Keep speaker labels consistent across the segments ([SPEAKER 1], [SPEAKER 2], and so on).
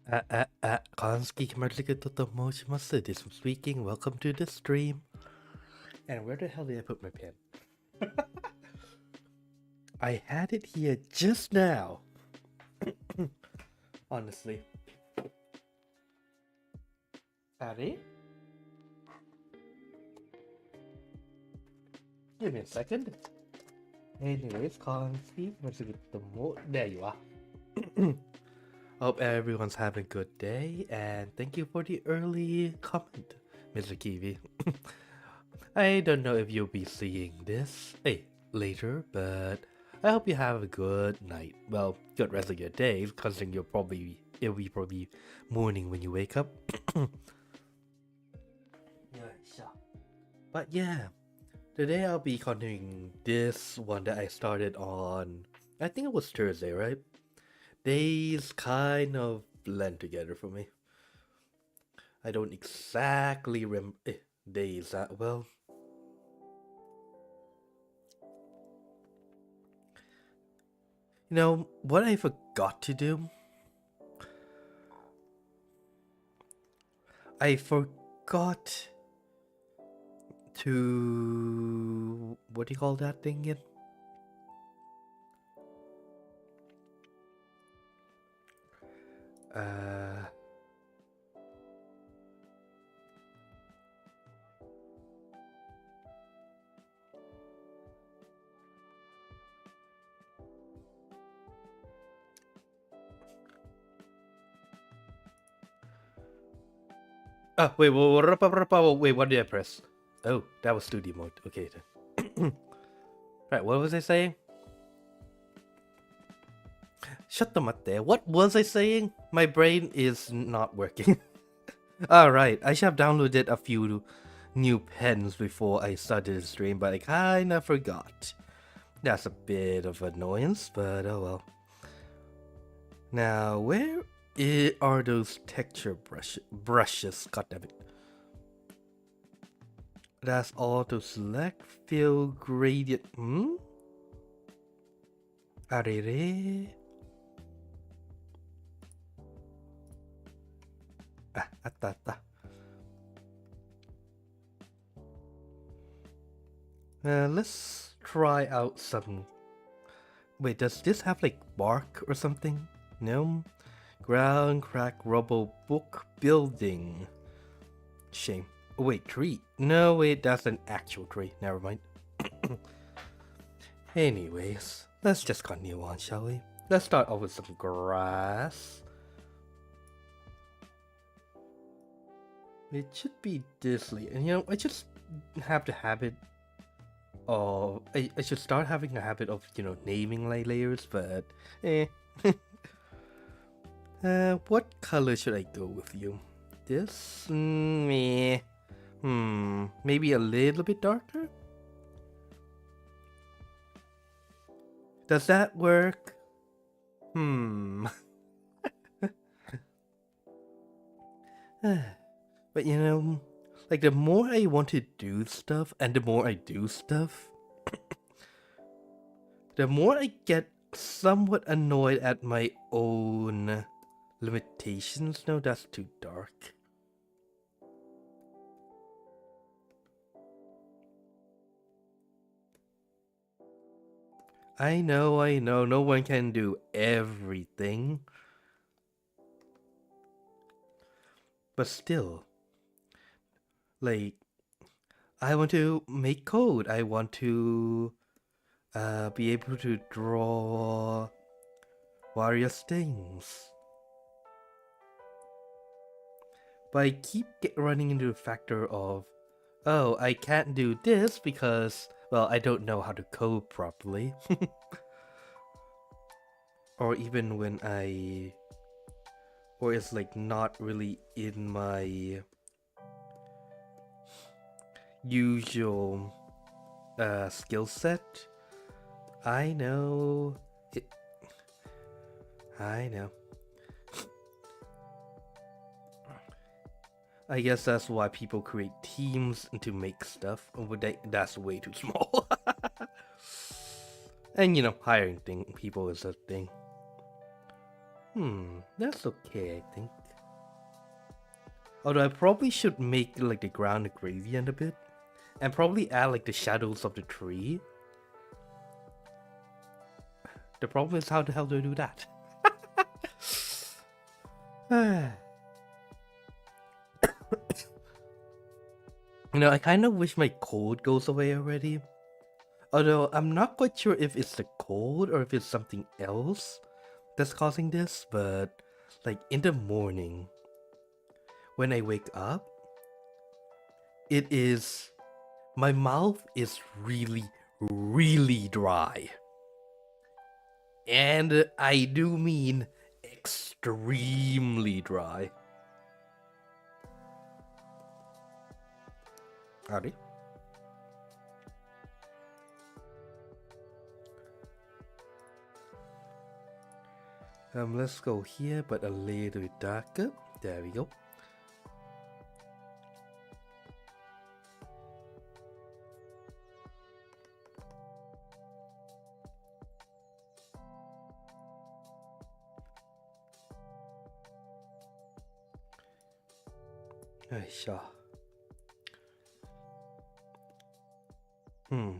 [SPEAKER 1] Kanski Kimagure to Moshimasu. This is speaking. Welcome to the stream. And where the hell did I put my pen? I had it here just now. Honestly. Ari? Give me a second. Anyways, Kanski Kimagure to There you are. Hope everyone's having a good day, and thank you for the early comment, Mr. Kiwi. I don't know if you'll be seeing this later, but I hope you have a good night. Well, good rest of your day, considering it'll be probably morning when you wake up. But yeah, today I'll be continuing this one that I started on, I think it was Thursday, right? Days kind of blend together for me. I don't exactly remember days that well. You know, what I forgot to do? I forgot to... What do you call that thing again? Wait, what did I press? Oh, that was studio mode. Okay then. Right, what was I saying? Shut the up there. What was I saying? My brain is not working. Alright, I should have downloaded a few new pens before I started the stream, but I kinda forgot. That's a bit of annoyance, but oh well. Now, where are those texture brushes? God damn it. That's auto select, fill gradient. Arere. Let's try out some. Wait, does this have like bark or something? No. Ground crack rubble book building. Shame. Oh, wait, tree. No, wait, that's an actual tree. Never mind. Anyways, let's just continue on, shall we? Let's start off with some grass. It should be this late. And you know, I just have the habit of... I should start having a habit of, you know, naming my layers, but... what color should I go with you? This? Maybe a little bit darker? Does that work? But you know, like the more I want to do stuff and the more I do stuff, the more I get somewhat annoyed at my own limitations. No, that's too dark. I know, no one can do everything. But still, like, I want to make code. I want to be able to draw various things. But I keep running into the factor of, oh, I can't do this because, well, I don't know how to code properly. Or even when or it's like not really in my usual skill set. I know. I know. I guess that's why people create teams to make stuff. That's way too small. And you know, hiring people is a thing. That's okay, I think. Although I probably should make like the ground a gradient a bit. And probably add like the shadows of the tree. The problem is how the hell do I do that? I kind of wish my cold goes away already. Although I'm not quite sure if it's the cold or if it's something else that's causing this, but like in the morning when I wake up, my mouth is really, really dry. And I do mean extremely dry. Howdy. Let's go here, but a little bit darker. There we go. Sure.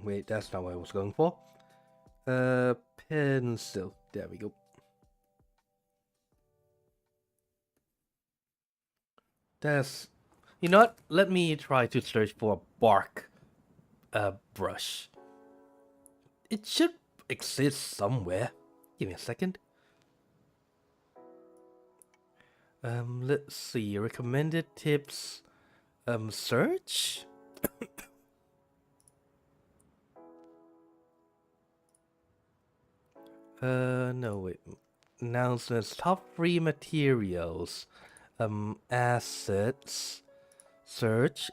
[SPEAKER 1] Wait, that's not what I was going for. Pencil. There we go. You know what? Let me try to search for a bark brush. It should exist somewhere. Give me a second. Let's see. Recommended tips. Search. No, wait. Announcements. Top free materials. Assets. Search.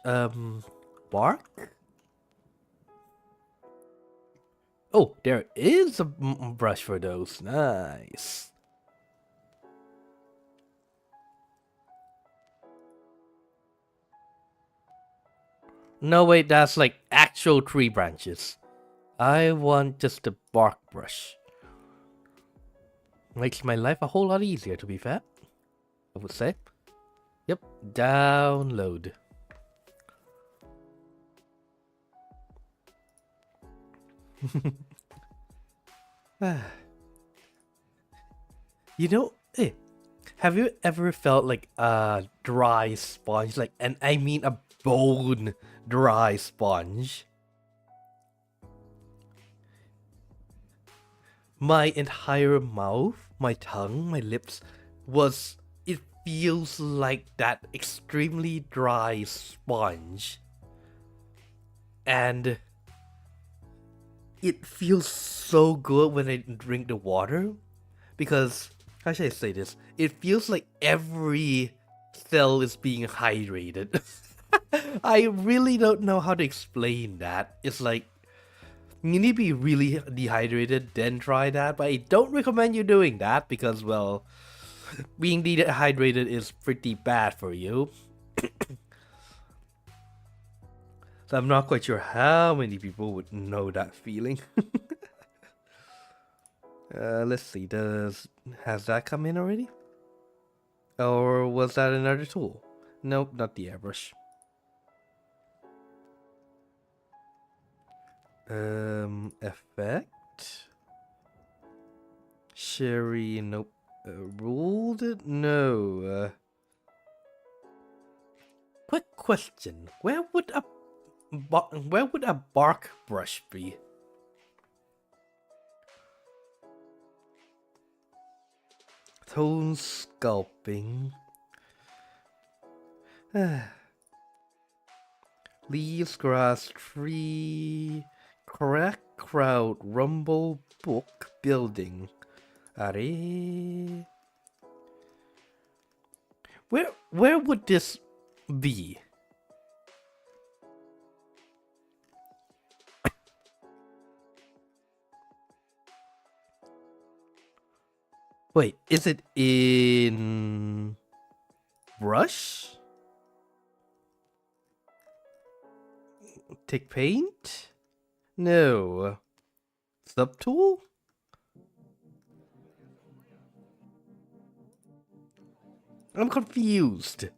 [SPEAKER 1] Bark. Oh, there is a brush for those. Nice. No, wait, that's like actual tree branches. I want just a bark brush. Makes my life a whole lot easier, to be fair, I would say. Yep, download. Hey, have you ever felt like a dry sponge? And I mean a bone dry sponge. My entire mouth, my tongue, my lips it feels like that extremely dry sponge. And it feels so good when I drink the water, because, how should I say this? It feels like every cell is being hydrated. I really don't know how to explain that. It's like, you need to be really dehydrated, then try that, but I don't recommend you doing that because, well, being dehydrated is pretty bad for you. So I'm not quite sure how many people would know that feeling. Let's see, has that come in already? Or was that another tool? Nope, not the airbrush. Effect. Sherry, nope. Ruled? No. Quick question. Where would a bark brush be? Tone sculpting. Leaves, grass, tree, crack, crowd, rumble, book, building. Are where would this be? Wait, is it in brush? Take paint? No. Subtool? I'm confused.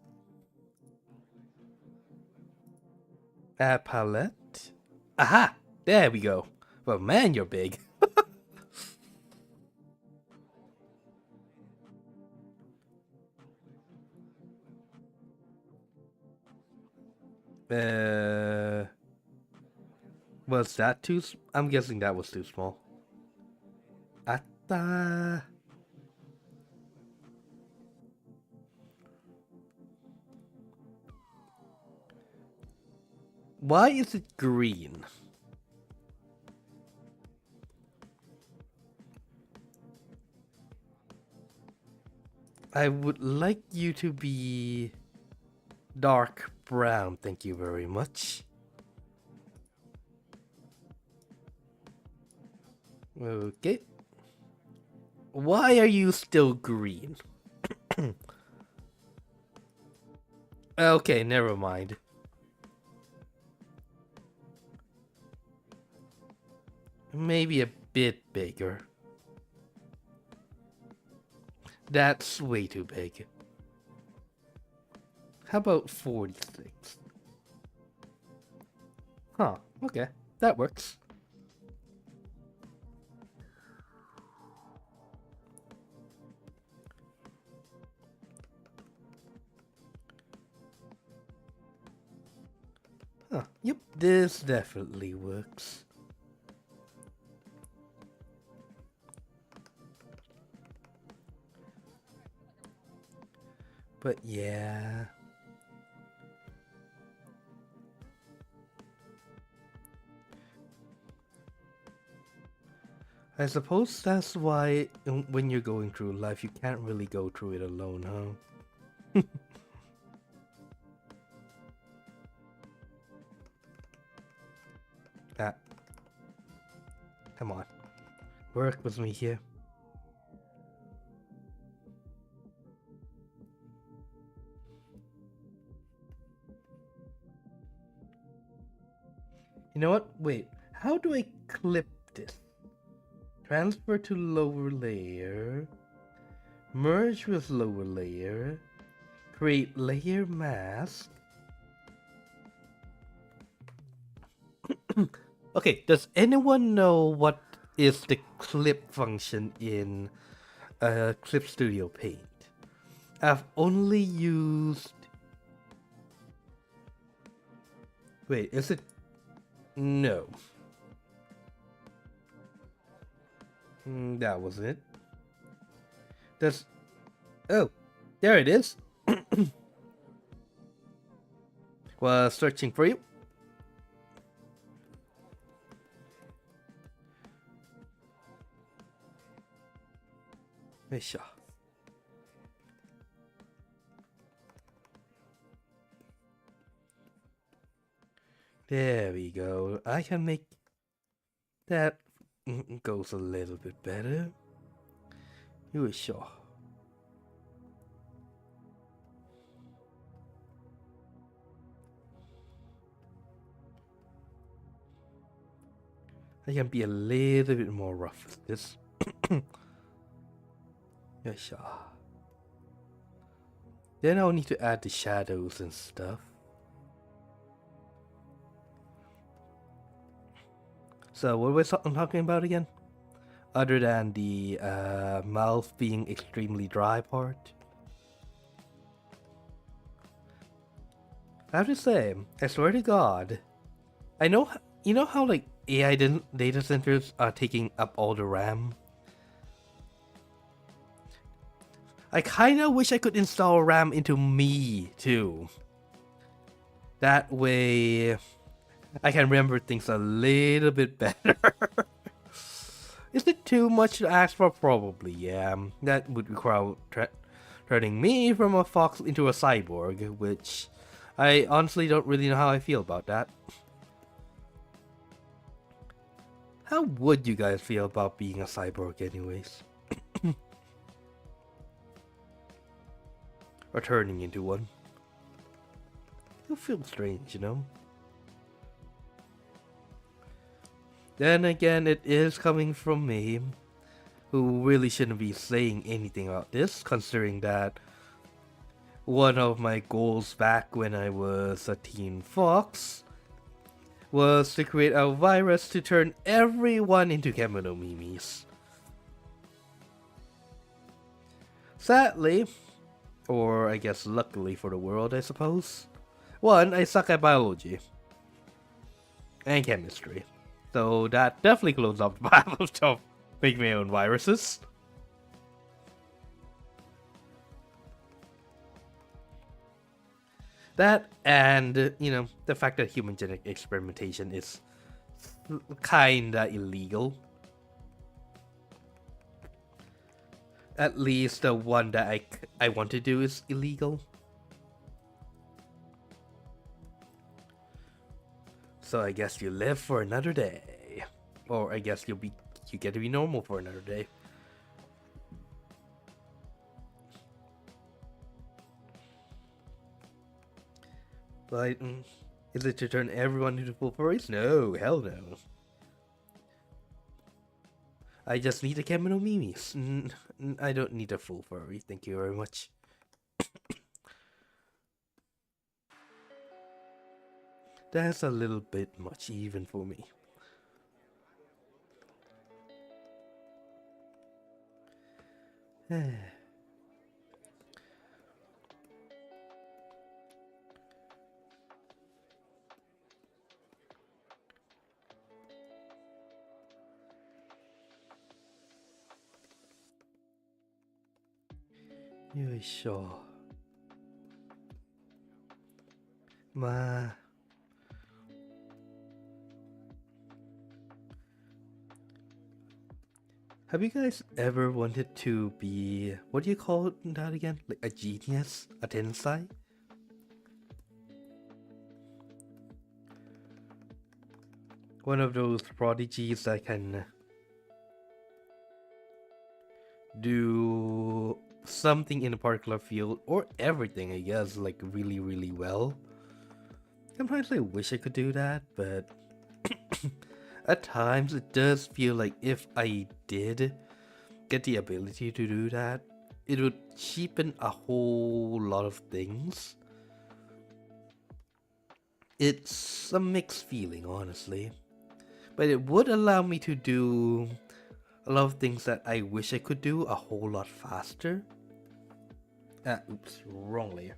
[SPEAKER 1] A palette? Aha! There we go. Well, man, you're big. Was that too? I'm guessing that was too small. Atta. Why is it green? I would like you to be dark brown, thank you very much. Okay. Why are you still green? Okay, never mind. Maybe a bit bigger. That's way too big. How about 46? Huh, okay, that works. Huh, yep, this definitely works. But yeah. I suppose that's why when you're going through life, you can't really go through it alone, huh? Come on. Work with me here. You know what? Wait, how do I clip this? Transfer to lower layer. Merge with lower layer. Create layer mask. Okay, does anyone know what is the clip function in Clip Studio Paint? I've only used... Wait, is it... No. That wasn't it. Does... Oh, there it is. Was searching for you. Sure. There we go. I can make that goes a little bit better. You sure? I can be a little bit more rough with this. Yeah, sure. Then I'll need to add the shadows and stuff. So what was I talking about again? Other than the mouth being extremely dry part. I have to say, I swear to God, I know, you know how like AI data centers are taking up all the RAM? I kinda wish I could install RAM into me too. That way I can remember things a little bit better. Is it too much to ask for? Probably, yeah. That would require turning me from a fox into a cyborg, which I honestly don't really know how I feel about that. How would you guys feel about being a cyborg anyways? Or turning into one? It'll feel strange, you know? Then again, it is coming from me, who really shouldn't be saying anything about this, considering that one of my goals back when I was a teen fox was to create a virus to turn everyone into Kemono memes. Sadly, or I guess luckily for the world, I suppose, one, I suck at biology and chemistry, so that definitely closed up the path of making my own viruses. That and, you know, the fact that human genetic experimentation is kinda illegal. At least the one that I want to do is illegal. So I guess you live for another day. Or I guess you get to be normal for another day. But is it to turn everyone into full furries? No, hell no. I just need a Kemono memes. I don't need a full furry, thank you very much. That's a little bit much even for me. Yoisho. Have you guys ever wanted to be, what do you call that again? Like a genius? A tensai? One of those prodigies that can do something in a particular field, or everything, I guess, like really, really well. Sometimes I wish I could do that, but at times it does feel like if I did get the ability to do that, it would cheapen a whole lot of things. It's a mixed feeling, honestly. But it would allow me to do a lot of things that I wish I could do a whole lot faster. Oops, wrong layer.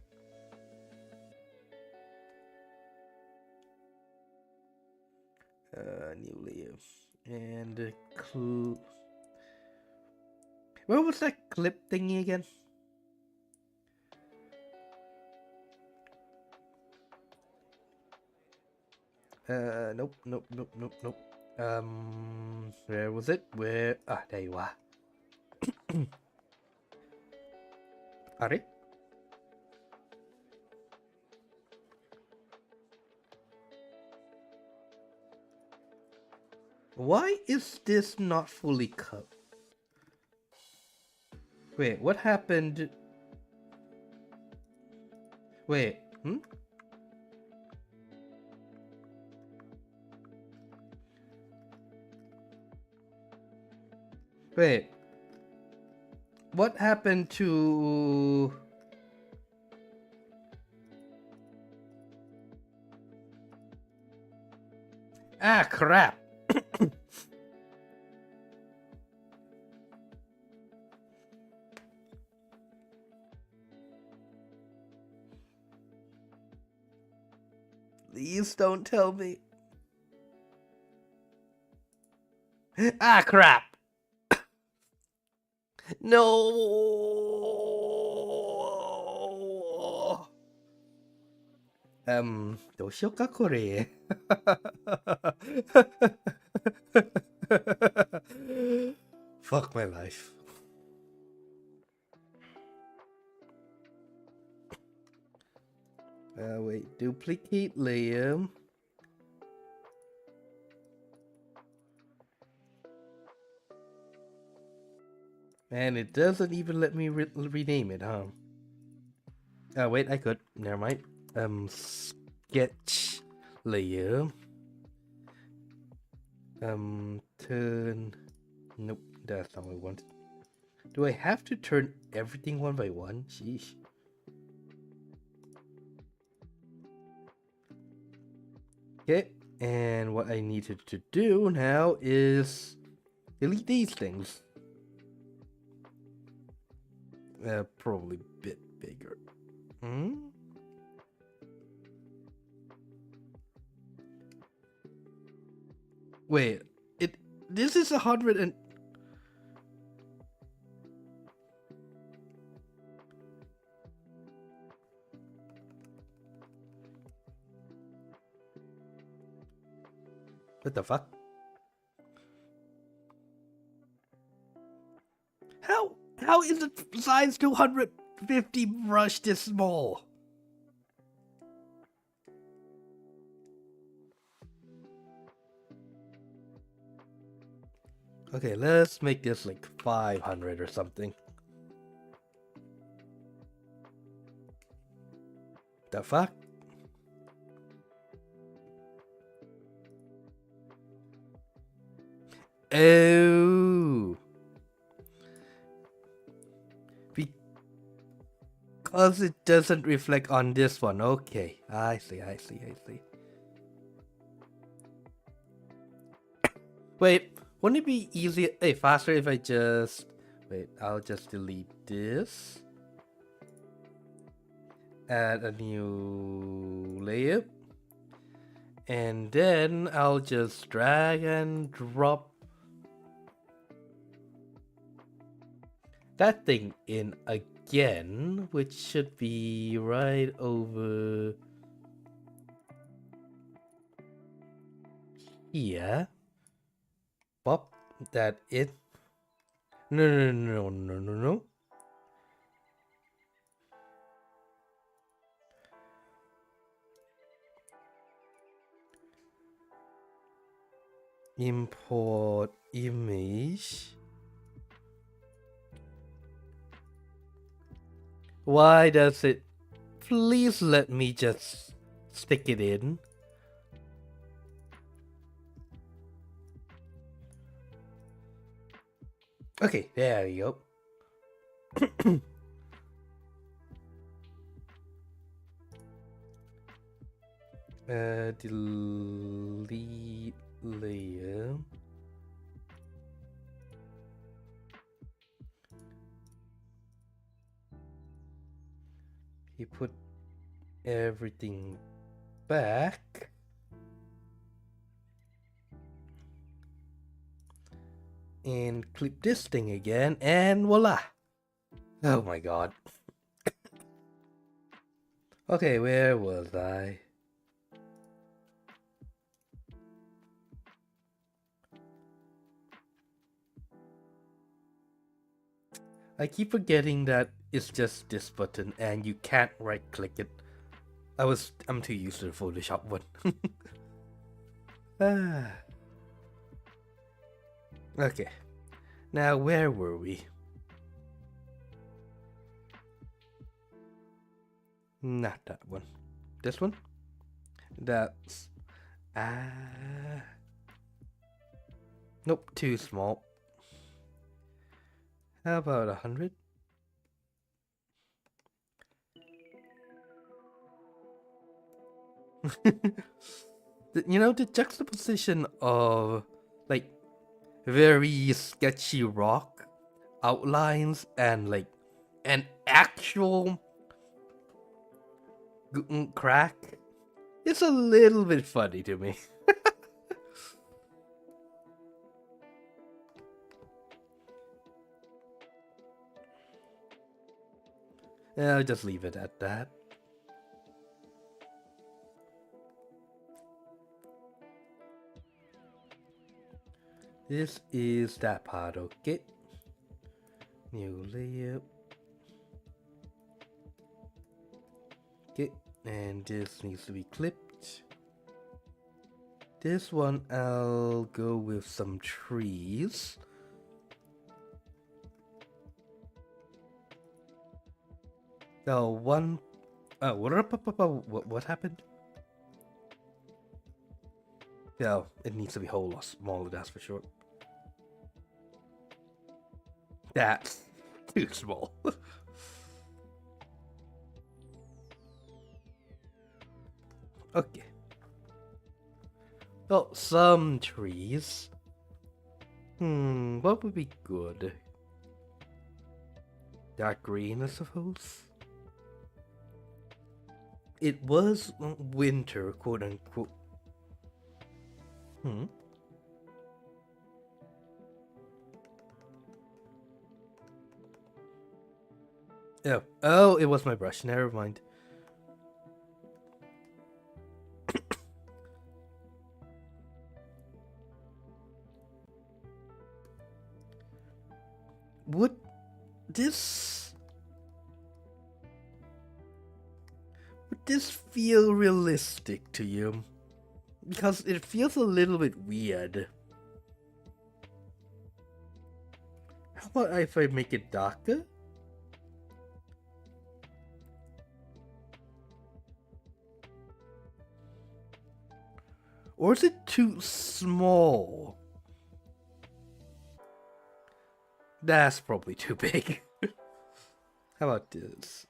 [SPEAKER 1] New layer. And where was that clip thingy again? Nope. Where was it? Where? There you are. Are they? Why is this not fully cut? Wait, what happened? Wait, Wait. What happened to... crap. Please don't tell me. Crap. No. どうしようかこれ。Fuck my life. Wait, duplicate layer. And it doesn't even let me rename it, huh? Wait, I could. Never mind. Sketch layer. Turn. Nope, that's not what I want. Do I have to turn everything one by one? Sheesh. Okay, and what I needed to do now is delete these things. Probably a bit bigger. Wait, this is 100 and... What the fuck? How is the size 250 brush this small? Okay, let's make this like 500 or something. The fuck? Oh. Because it doesn't reflect on this one. Okay, I see. Wait, wouldn't it be easier, faster if I just... Wait, I'll just delete this. Add a new layer. And then I'll just drag and drop that thing in again, which should be right over here. Pop that in. No. Import image. Why does it? Please let me just stick it in. Okay, there you go. Delete layer. You put everything back. And clip this thing again, and voila! Oh my god. Okay, where was I? I keep forgetting that it's just this button and you can't right click it. I'm too used to the Photoshop one. Okay. Now where were we? Not that one. This one? That's... Nope, too small. How about 100? You know, the juxtaposition of like very sketchy rock outlines and like an actual crack, it's a little bit funny to me. I'll just leave it at that. This is that part, okay? New layer. Okay, and this needs to be clipped. This one I'll go with some trees. Now one... what happened? Yeah, it needs to be whole or smaller, that's for sure. That's too small. Okay. Oh, some trees. What would be good? Dark green, I suppose? It was winter, quote unquote. Oh, it was my brush. Never mind. Would this feel realistic to you? Because it feels a little bit weird. How about if I make it darker? Or is it too small? That's probably too big. How about this?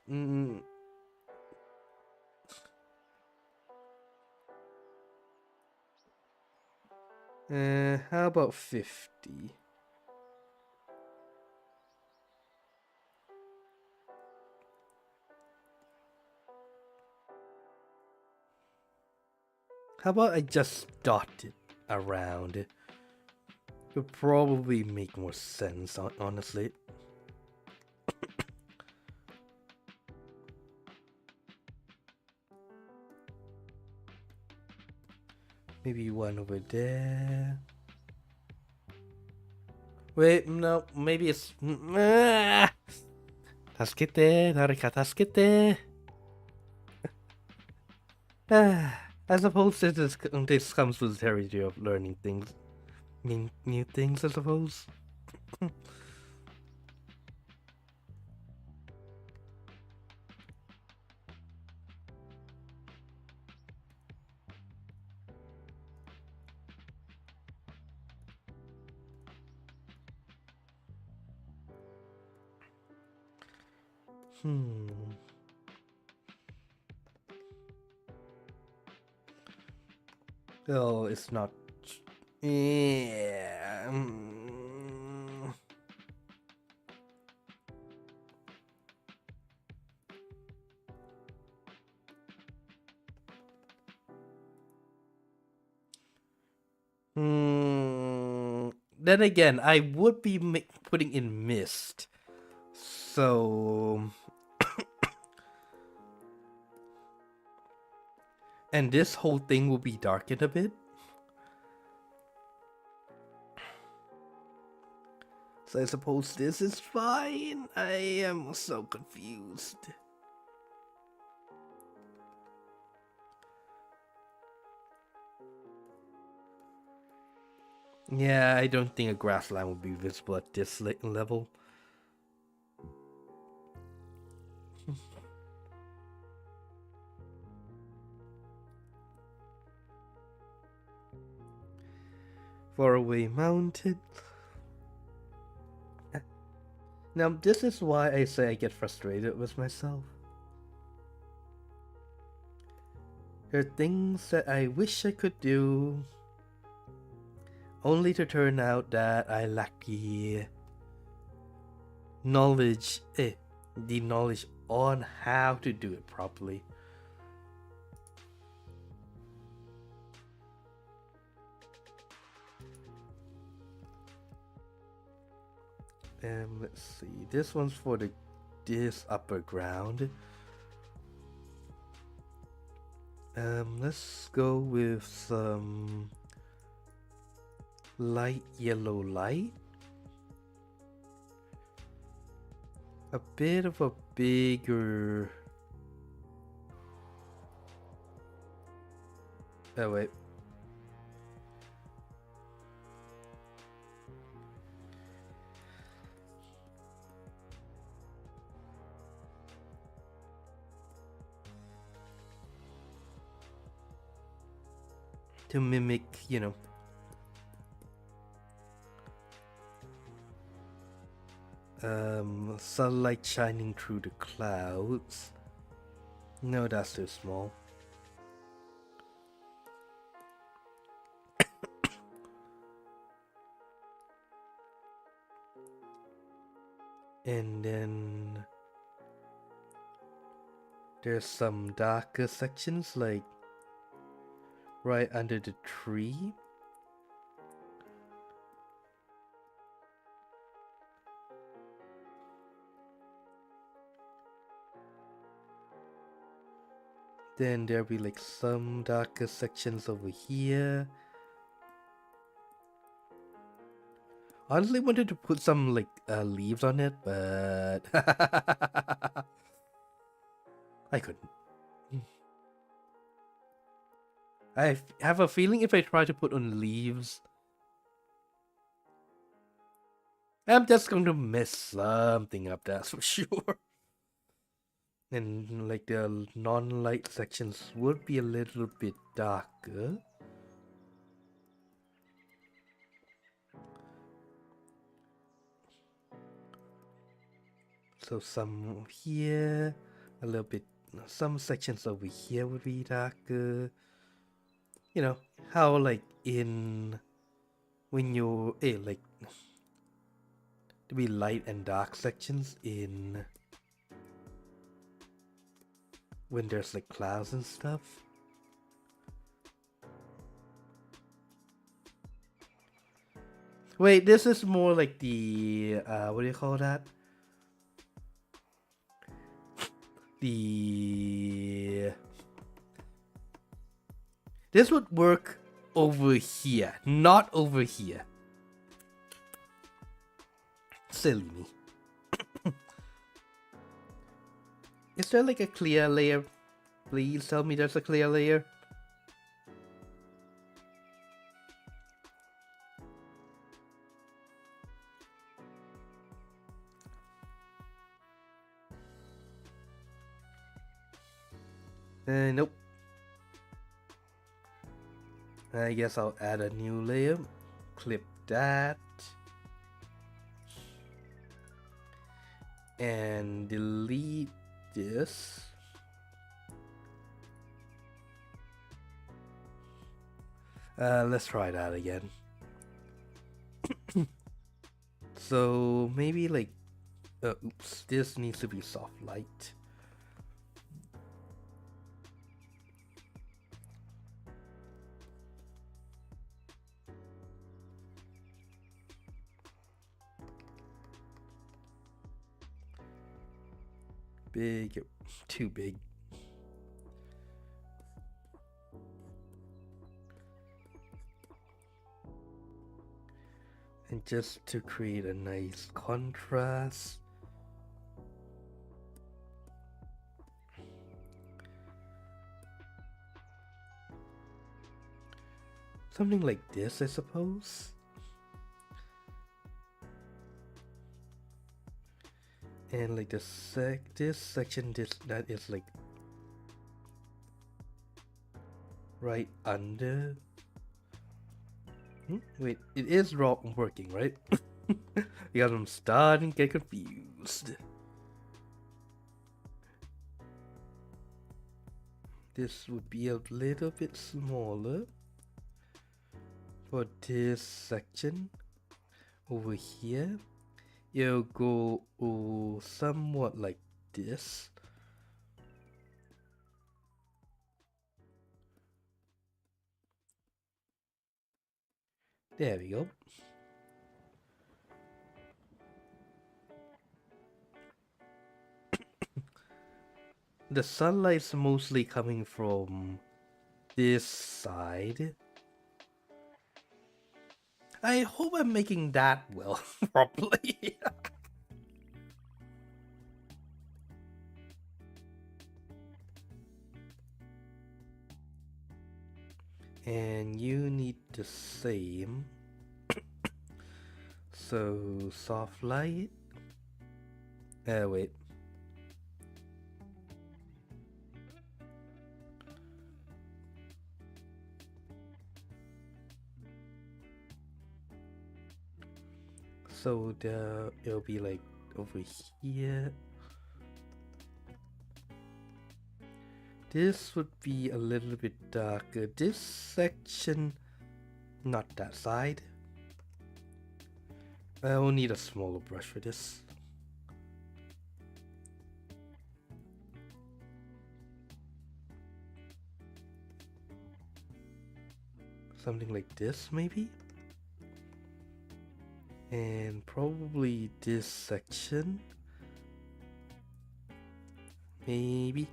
[SPEAKER 1] How about 50? How about I just dot it around? It would probably make more sense, honestly. Maybe one over there. Wait, no, maybe it's... Tasukete, Narika, tasukete. I suppose this comes with the territory of learning things. New things, I suppose. Oh, it's not. Yeah. Then again, I would be putting in mist. So. And this whole thing will be darkened a bit. So I suppose this is fine. I am so confused. Yeah, I don't think a grass line will be visible at this level. Faraway mounted. Now, this is why I say I get frustrated with myself. There are things that I wish I could do, only to turn out that I lack the knowledge, on how to do it properly. Let's see. This one's for this upper ground. Let's go with some light yellow light. A bit of a bigger... Oh, wait. To mimic, you know, sunlight shining through the clouds. No, that's too small. And then there's some darker sections like right under the tree. Then there'll be like some darker sections over here. Honestly wanted to put some like leaves on it, but I couldn't. I have a feeling if I try to put on leaves, I'm just going to mess something up, that's for sure. And like the non-light sections would be a little bit darker. So some here, a little bit, some sections over here would be darker. You know, how like in, when you, like, to be light and dark sections in, when there's like clouds and stuff. Wait, this is more like the, what do you call that? This would work over here, not over here. Silly me. Is there like a clear layer? Please tell me there's a clear layer. Nope. I guess I'll add a new layer. Clip that. And delete this. Let's try that again. So maybe like, oops, this needs to be soft light. Big, too big. And just to create a nice contrast, something like this, I suppose. And like this section, that is like right under. Wait, it is working, right? Because I'm starting to get confused. This would be a little bit smaller for this section over here. It'll go somewhat like this. There we go. The sunlight's mostly coming from this side. I hope I'm making that well properly. And you need the same. So soft light. Wait. So it'll be like over here. This would be a little bit darker. This section, not that side. I will need a smaller brush for this. something like this maybe, and probably this section, maybe,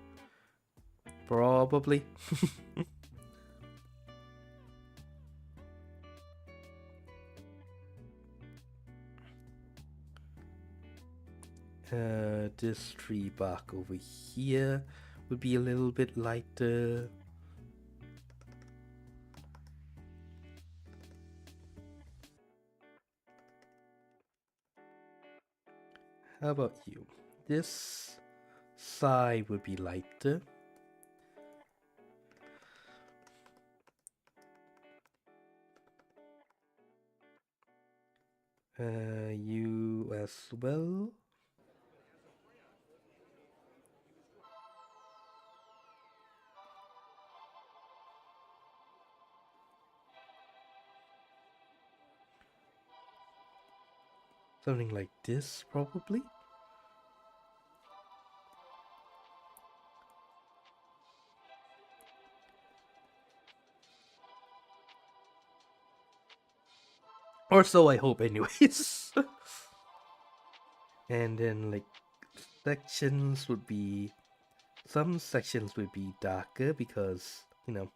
[SPEAKER 1] probably. This tree bark over here would be a little bit lighter. How about you? This side would be lighter. You as well. Something like this, probably. Or so I hope, anyways. And then, like, sections would be... Some sections would be darker because, you know...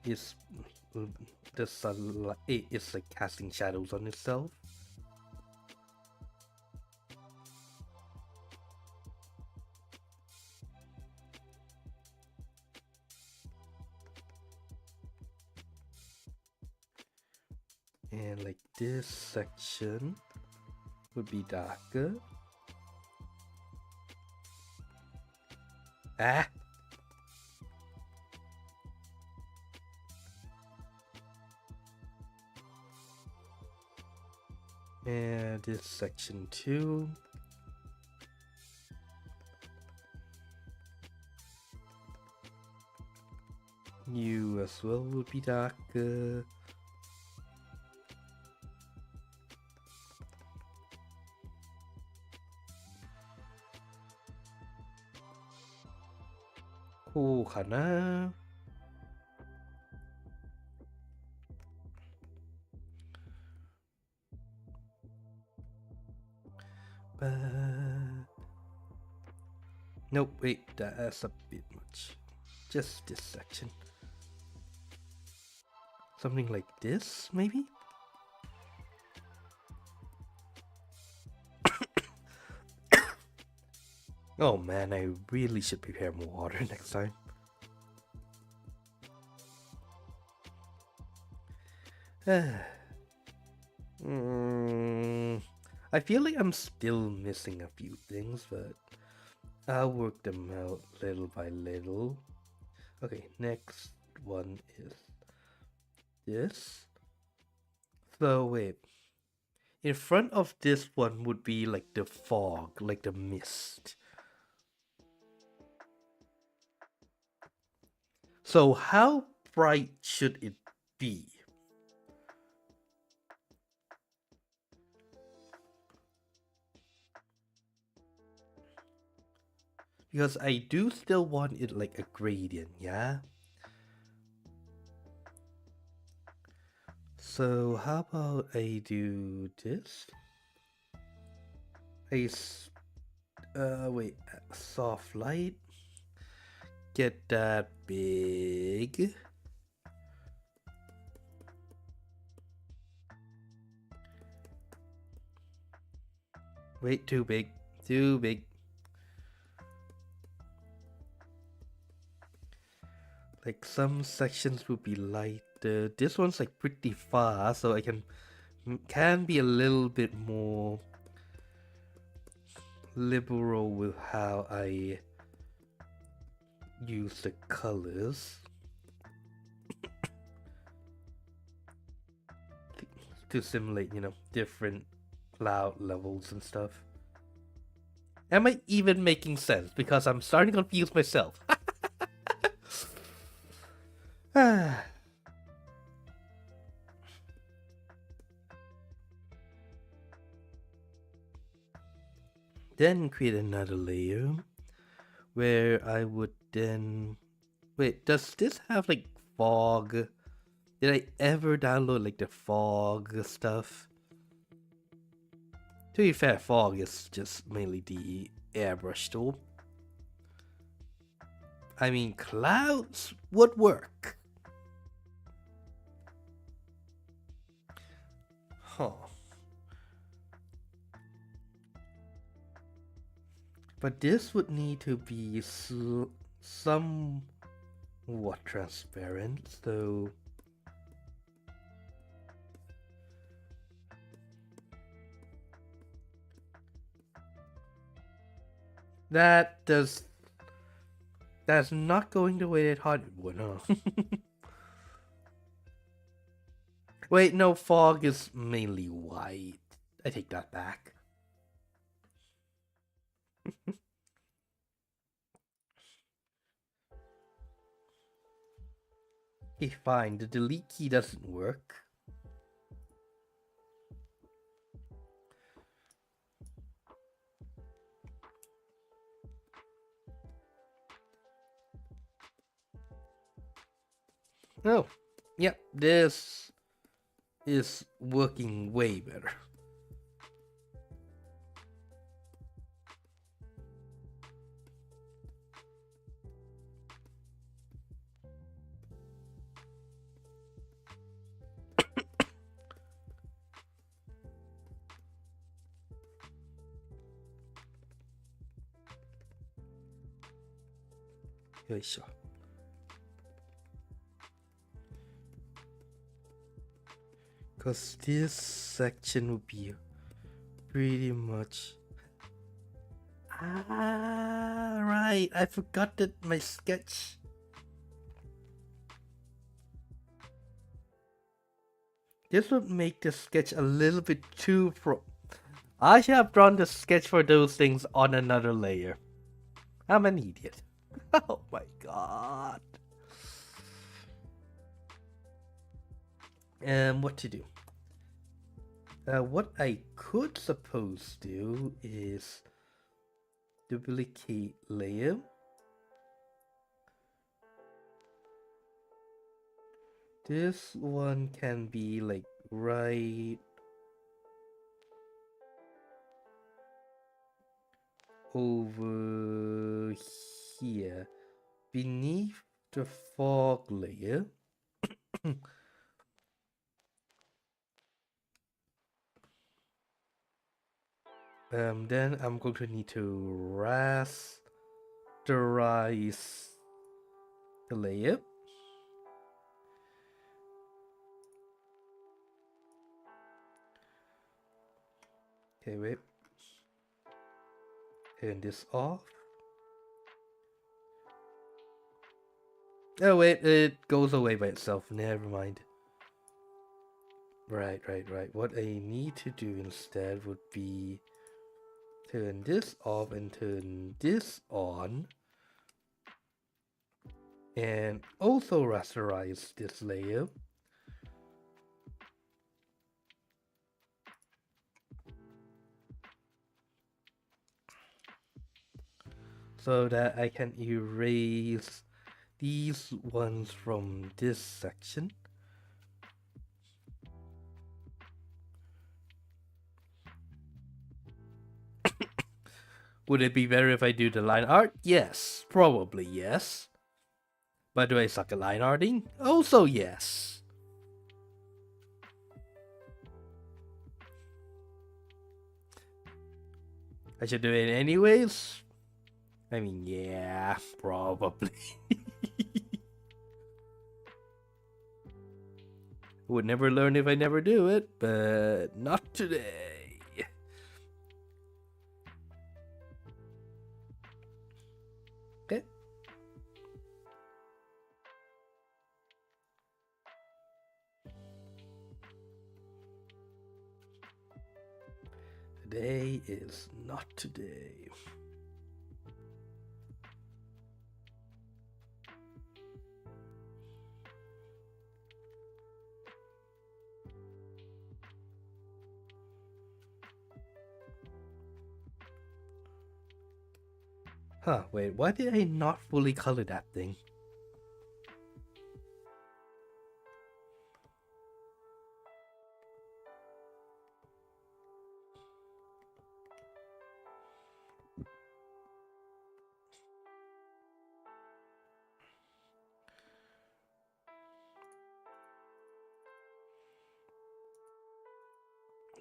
[SPEAKER 1] It's... The sunlight is like casting shadows on itself. And like this section would be darker. Ah! And this section too. You as well would be darker. Oh, kana. Nope, wait, that's a bit much. Just this section. Something like this, maybe? Oh man, I really should prepare more water next time. I feel like I'm still missing a few things, but I'll work them out little by little. Okay, next one is this. So wait, in front of this one would be like the fog, like the mist. So how bright should it be? Because I do still want it like a gradient, yeah? So how about I do this? Wait, soft light. Get that big. Wait, too big. Too big. Like some sections will be lighter. This one's like pretty far, so I can be a little bit more liberal with how I use the colors to simulate, you know, different cloud levels and stuff. Am I even making sense? Because I'm starting to confuse myself. Then create another layer where I would then wait, does this have like fog? Did I ever download like the fog stuff? To be fair, fog is just mainly the airbrush tool. I mean, clouds would work. Huh. But this would need to be somewhat transparent, so that's not going the way I thought it would, huh? Wait, no, fog is mainly white. I take that back. Okay, fine. The delete key doesn't work. Oh, yep, this is working way better. Yoisho. Because this section would be pretty much... Ah, right. I forgot that my sketch... This would make the sketch a little bit too I should have drawn the sketch for those things on another layer. I'm an idiot. Oh my god. What to do? What I could suppose do is duplicate layer. This one can be like right over here beneath the fog layer. Then I'm going to need to rasterize the layer. Okay, wait. Turn this off. Oh wait, it goes away by itself. Never mind. Right. What I need to do instead would be turn this off and turn this on. And also rasterize this layer. So that I can erase these ones from this section. Would it be better if I do the line art? Yes, probably yes. But do I suck at line arting? Also yes. I should do it anyways? I mean, yeah, probably. Would never learn if I never do it, but not today. Okay. Today is not today. Huh, wait, why did I not fully color that thing?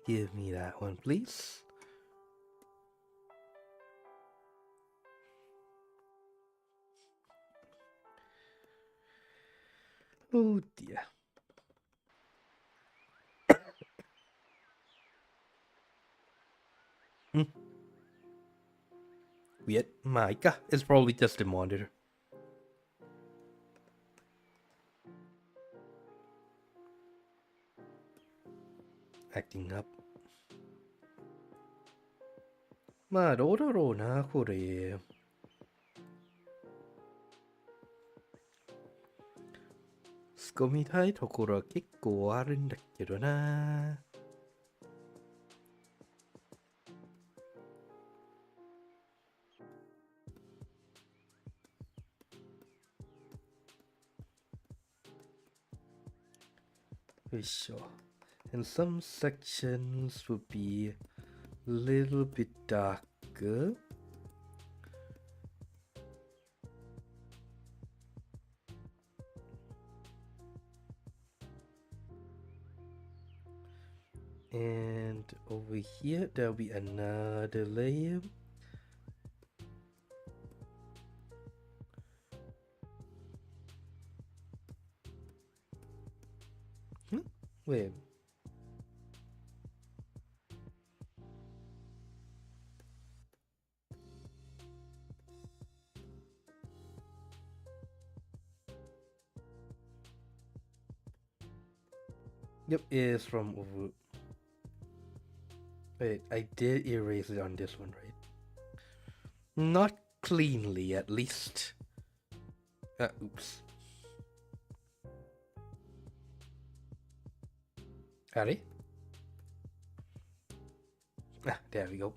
[SPEAKER 1] Give me that one, please. Oh dear. Weird. My god, it's probably just the monitor. Acting up. まあどうだろうなこれ。突っ込みたいところは結構あるんだけどな。よいしょ。And some sections would be a little bit darker. And over here, there'll be another layer. Wait. Yep, it is from over. Wait, I did erase it on this one, right? Not cleanly, at least. Oops. Howdy. There we go.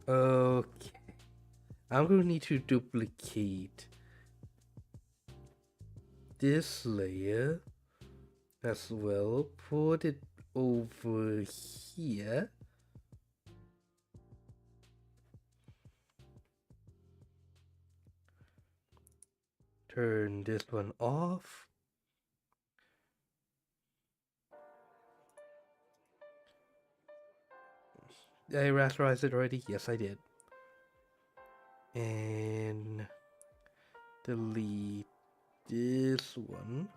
[SPEAKER 1] Okay. I'm gonna need to duplicate this layer as well. Put it over here. Turn this one off. Did I rasterize it already? Yes, I did. And delete this one.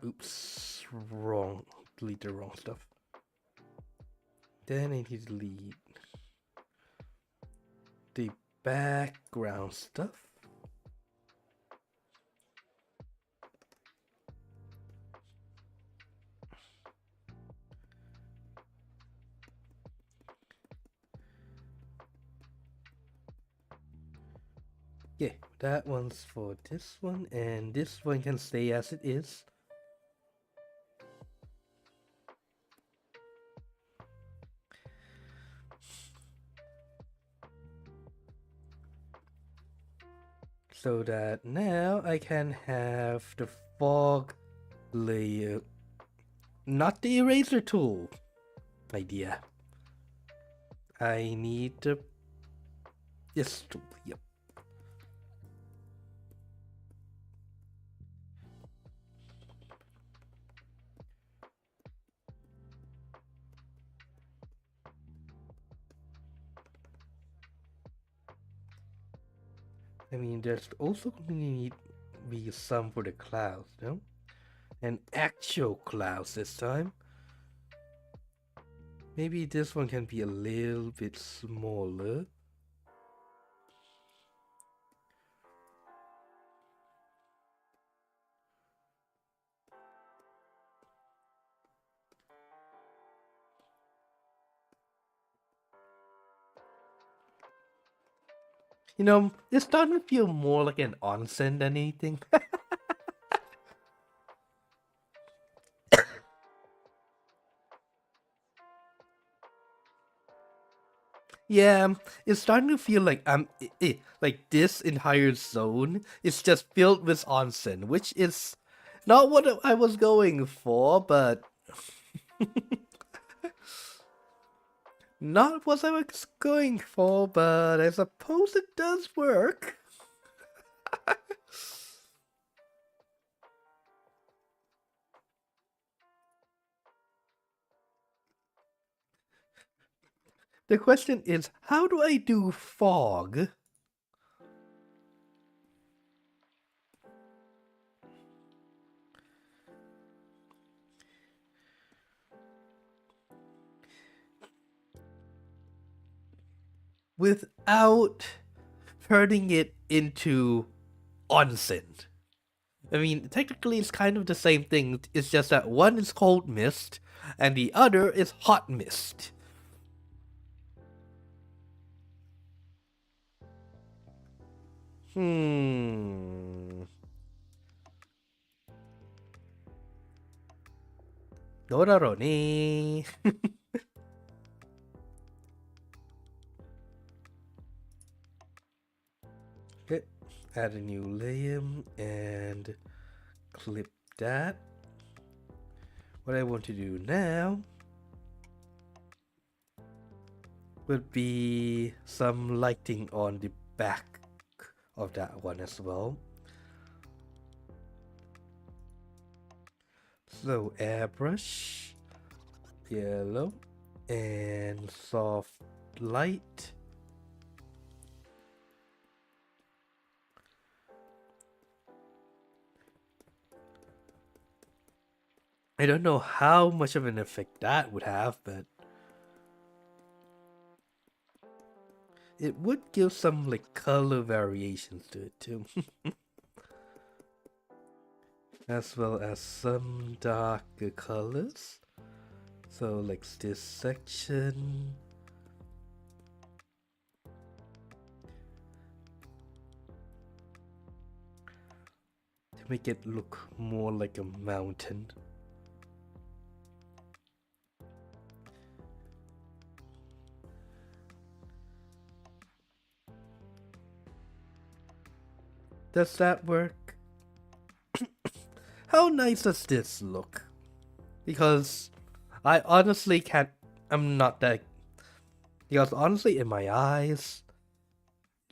[SPEAKER 1] Oops, wrong. Delete the wrong stuff. Then I need to delete the background stuff. Yeah, that one's for this one, and this one can stay as it is. So that now I can have the fog layer, not the eraser tool idea. I need the this tool, yep. I mean, there's also going to need be some for the clouds, no? And actual clouds this time. Maybe this one can be a little bit smaller. You know, it's starting to feel more like an onsen than anything. Yeah, it's starting to feel like like this entire zone is just filled with onsen, which is not what I was going for, but not what I was going for, but I suppose it does work. The question is, how do I do fog? Without turning it into onsen. I mean, technically it's kind of the same thing, it's just that one is cold mist and the other is hot mist. Hmm. どうだろうね Okay, add a new layer and clip that. What I want to do now would be some lighting on the back of that one as well. So airbrush, yellow, and soft light. I don't know how much of an effect that would have, but it would give some like color variations to it too. As well as some darker colors. So like this section. To make it look more like a mountain. Does that work? How nice does this look? Because I honestly can't, I'm not that, because honestly in my eyes,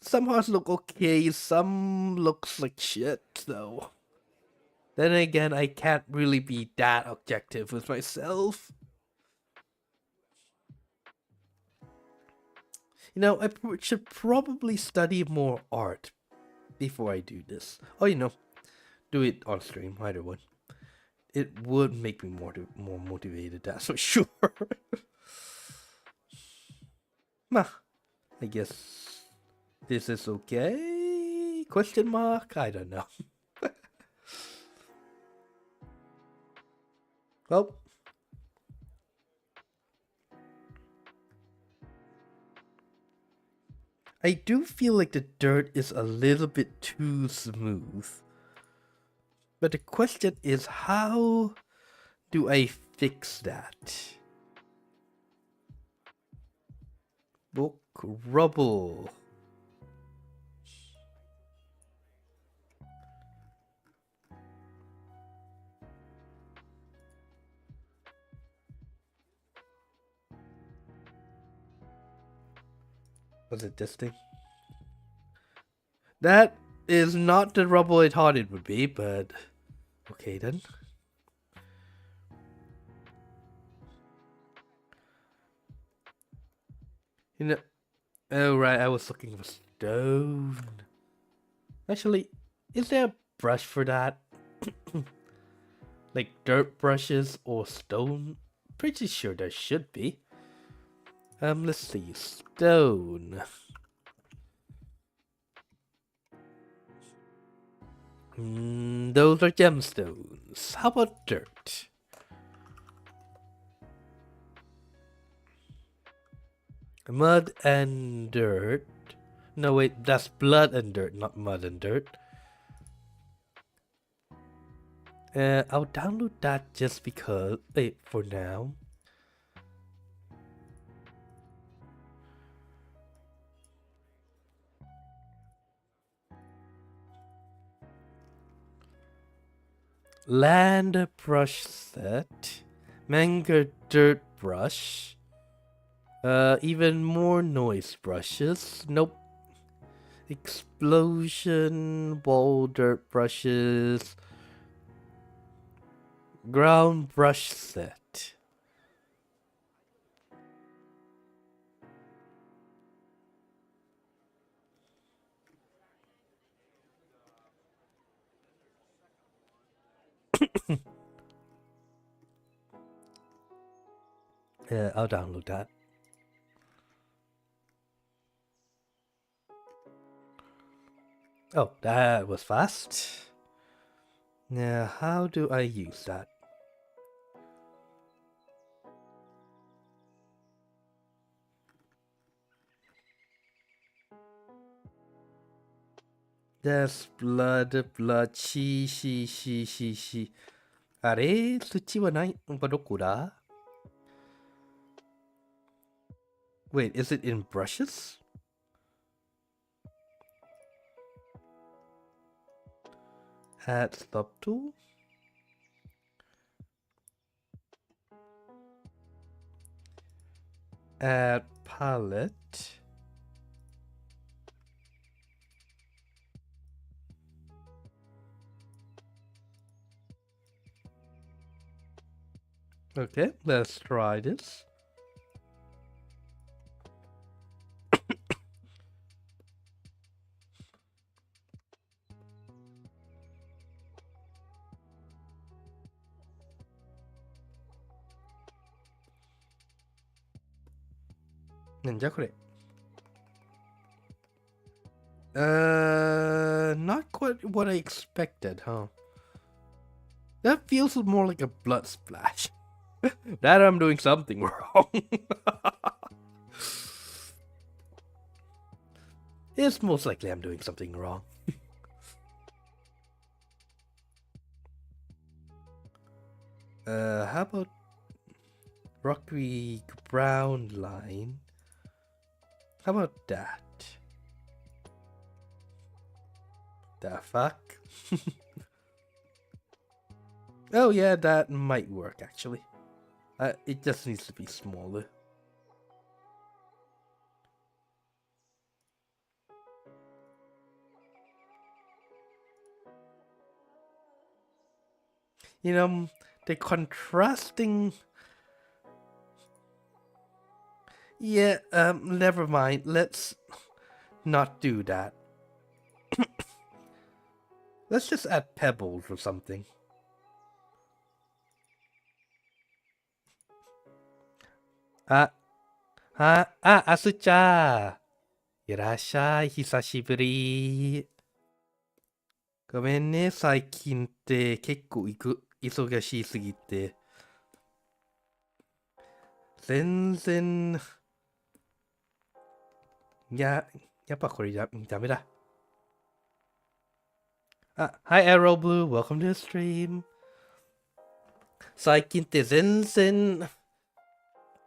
[SPEAKER 1] some parts look okay, some looks like shit though. Then again, I can't really be that objective with myself. You know, I should probably study more art before I do this. Or, you know, do it on stream, either one. It would make me more motivated, that's for sure. Nah, I guess this is okay? Question mark? I don't know. Well, I do feel like the dirt is a little bit too smooth. But the question is, how do I fix that? Book rubble. Was it this thing? That is not the rubble I thought it would be, but okay then. You know, oh right, I was looking for stone. Actually, is there a brush for that? Like dirt brushes or stone? Pretty sure there should be. Let's see, stone. Those are gemstones. How about dirt? Mud and dirt. No, wait, that's blood and dirt, not mud and dirt. I'll download that just because, wait, for now. Land brush set. Manga dirt brush. Even more noise brushes. Nope. Explosion, ball dirt brushes. Ground brush set. Yeah, I'll download that. Oh, that was fast. Now, how do I use that? There's blood, she. あれ土はないどこだ Wait, is it in brushes? Add stop tool? Add palette. Okay, let's try this. Not quite what I expected, huh? That feels more like a blood splash. That I'm doing something wrong. It's most likely I'm doing something wrong. How about rocky brown line? How about that? The fuck? Oh yeah, that might work actually. It just needs to be smaller. You know, the contrasting... Yeah, never mind. Let's not do that. Let's just add pebbles or something. Asucha! いらっしゃい、久しぶり。ごめんね、最近って結構忙しすぎて。全然。やっぱこれダメだ。Hi Arrow Blue, welcome to the stream. 最近って全然、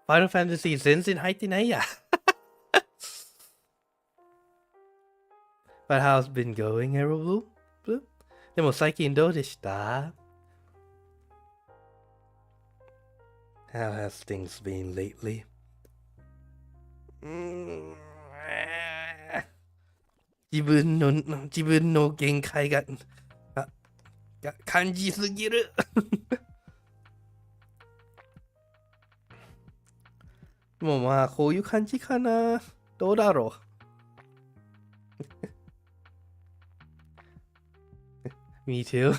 [SPEAKER 1] Final Fantasy 全然入ってないや。But how's been going, Arrow Blue? でも最近どうでした How has things been lately? 自分の限界が感じすぎる。もうまあこういう感じかな。どうだろう。Me too.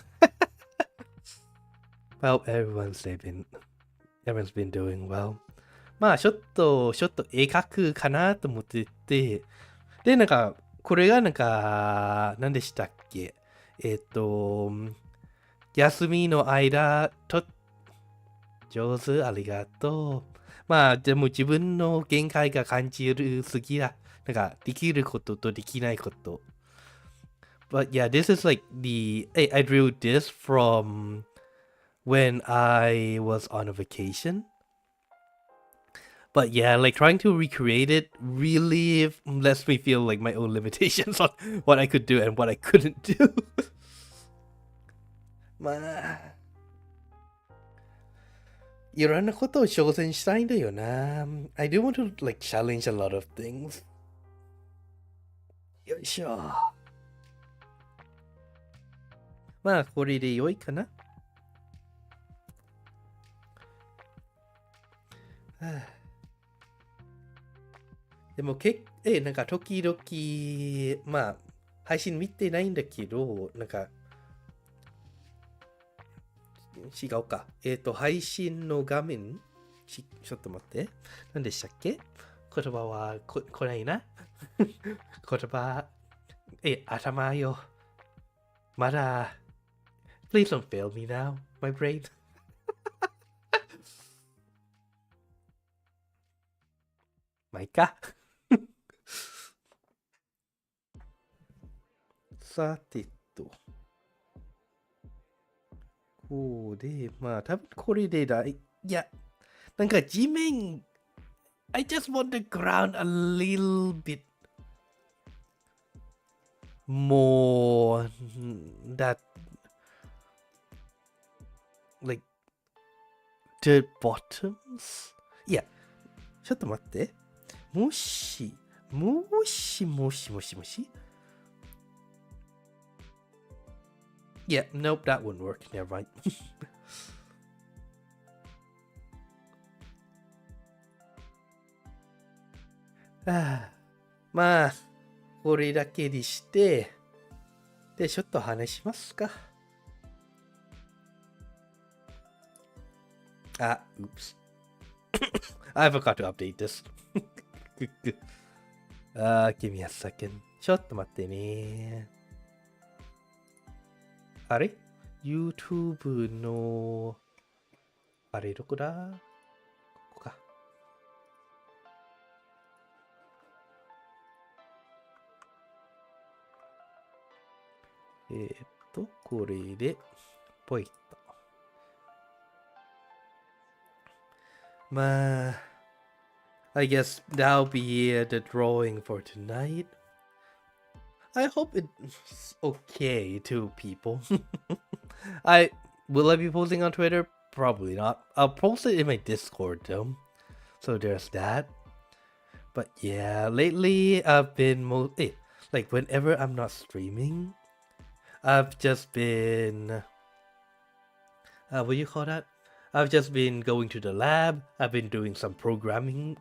[SPEAKER 1] Well, everyone's been doing well. まあちょっと絵描くかなと思ってて、でなんかこれがなんか何でしたっけ？休みの間上手ありがとう。まあでも自分の限界が感じるすぎだ。なんかできることとできないこと。But yeah, this is like I drew this from when I was on a vacation. But yeah, like trying to recreate it really lets me feel like my own limitations on what I could do and what I couldn't do. まあ、いろんなことを挑戦したいんだよな。I do want to like challenge a lot of things. よいしょ。まあ、これで良いかな。でもなんか時々、まあ、配信見てないんだけど、なんか、違うか。配信の画面ちょっと待って。何でしたっけ？言葉は来ないな。言葉、頭よ。まだ、Please don't fail me now, my brain. まあいいか。さてと。こうで、まあ多分これでいや、なんか地面、I just want the ground a little bit more that like the bottoms? いや、ちょっと待って。もし。Yeah, nope, that wouldn't work. Never mind. まあ、これだけにして、で、ちょっと話しますか。oops. I forgot to update this. Give me a second. ちょっと待ってね。あれ ?YouTube の、あれどこだ？ここか。これで、ポイッと。まあ、I guess that'll be the drawing for tonight. I hope it's okay to people. Will I be posting on Twitter? Probably not. I'll post it in my Discord though. So there's that. But yeah, lately I've been like whenever I'm not streaming, I've just been what do you call that? I've just been going to the lab. I've been doing some programming,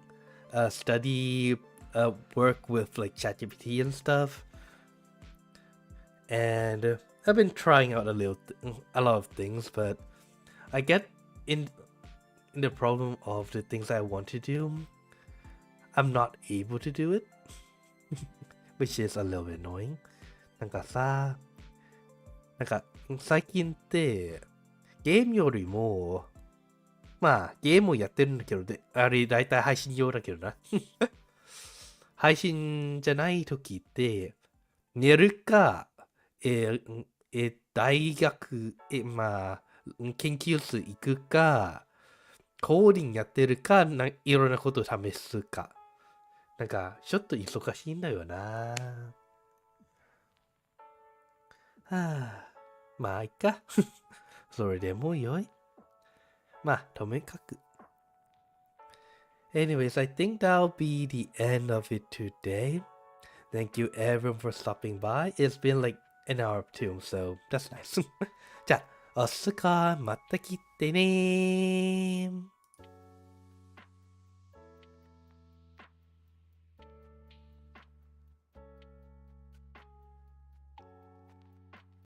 [SPEAKER 1] study, work with like ChatGPT and stuff. And I've been trying out a lot of things, but I get in the problem of the things I want to do. I'm not able to do it, which is a little bit annoying. なんかさ、なんか最近ってゲームよりもまあゲームをやってるんだけどあれだいたい配信用だけどな。配信じゃない時って寝るか大学まあ研究室行くかコーディングやってるかいろんなことを試すかなんかちょっと忙しいんだよな。はあ、まあいいか。それでもよい。まあとめかく。Anyways, I think that'll be the end of it today. Thank you everyone for stopping by. It's been like an hour or two, so that's nice. じゃあ、おすかまた来てねー。